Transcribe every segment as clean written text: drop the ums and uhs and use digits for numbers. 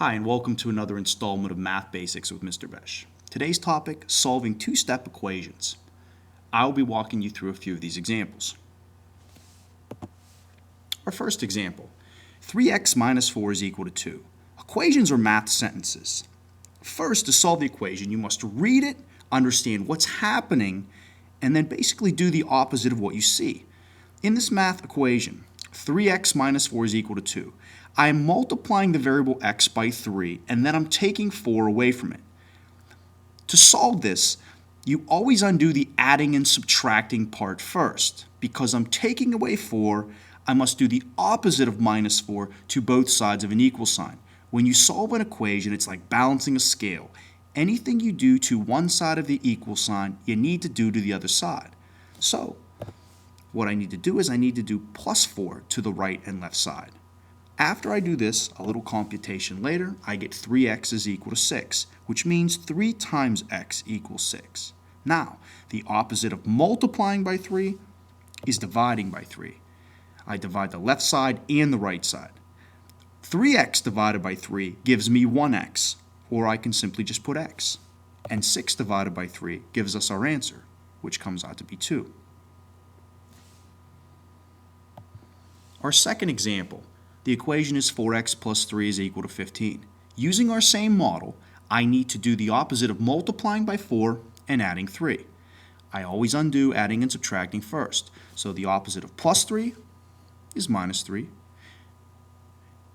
Hi, and welcome to another installment of Math Basics with Mr. Besh. Today's topic, solving two-step equations. I'll be walking you through a few of these examples. Our first example, 3x minus 4 is equal to 2. Equations are math sentences. First, to solve the equation, you must read it, understand what's happening, and then basically do the opposite of what you see. In this math equation, 3x minus 4 is equal to 2. I am multiplying the variable x by 3, and then I'm taking 4 away from it. To solve this, you always undo the adding and subtracting part first. Because I'm taking away 4, I must do the opposite of minus 4 to both sides of an equal sign. When you solve an equation, it's like balancing a scale. Anything you do to one side of the equal sign, you need to do to the other side. So, what I need to do is I need to do plus 4 to the right and left side. After I do this, a little computation later, I get 3x is equal to 6, which means 3 times x equals 6. Now, the opposite of multiplying by 3 is dividing by 3. I divide the left side and the right side. 3x divided by 3 gives me 1x, or I can simply just put x. And 6 divided by 3 gives us our answer, which comes out to be 2. Our second example, the equation is 4x plus 3 is equal to 15. Using our same model, I need to do the opposite of multiplying by 4 and adding 3. I always undo adding and subtracting first. So the opposite of plus 3 is minus 3.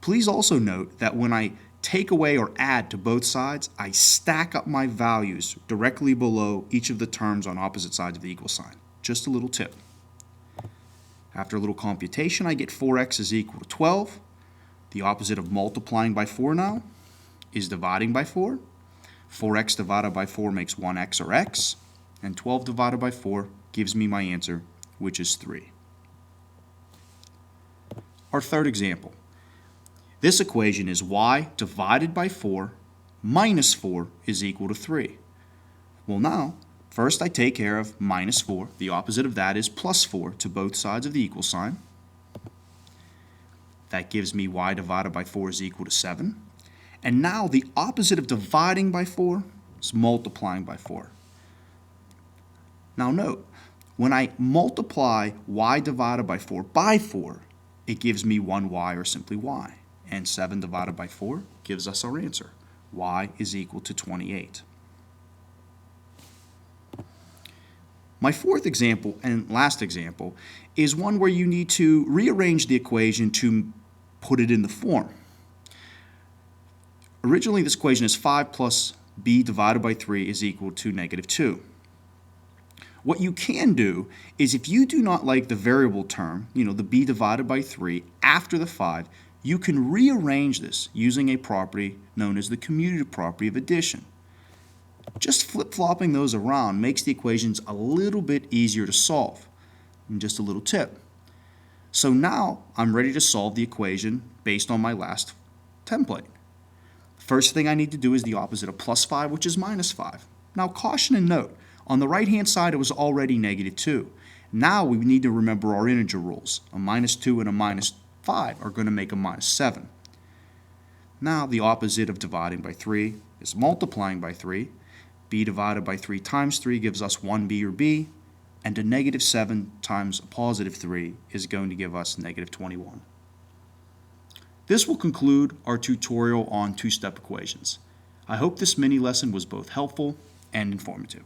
Please also note that when I take away or add to both sides, I stack up my values directly below each of the terms on opposite sides of the equal sign. Just a little tip. After a little computation, I get 4x is equal to 12. The opposite of multiplying by 4 now is dividing by 4. 4x divided by 4 makes 1x or x. And 12 divided by 4 gives me my answer, which is 3. Our third example. This equation is y divided by 4 minus 4 is equal to 3. Well now, first I take care of minus 4. The opposite of that is plus 4 to both sides of the equal sign. That gives me y divided by 4 is equal to 7. And now the opposite of dividing by 4 is multiplying by 4. Now note, when I multiply y divided by 4, it gives me 1y or simply y. And 7 divided by 4 gives us our answer. Y is equal to 28. My fourth example and last example is one where you need to rearrange the equation to put it in the form. Originally, this equation is 5 plus b divided by 3 is equal to negative 2. What you can do is if you do not like the variable term, the b divided by 3 after the 5, you can rearrange this using a property known as the commutative property of addition. Just flip-flopping those around makes the equations a little bit easier to solve. And just a little tip. So now I'm ready to solve the equation based on my last template. First thing I need to do is the opposite of plus 5, which is minus 5. Now caution and note, on the right-hand side it was already negative 2. Now we need to remember our integer rules. A minus 2 and a minus 5 are going to make a minus 7. Now the opposite of dividing by 3 is multiplying by 3. b divided by 3 times 3 gives us 1b or b, and a negative 7 times a positive 3 is going to give us negative 21. This will conclude our tutorial on two-step equations. I hope this mini lesson was both helpful and informative.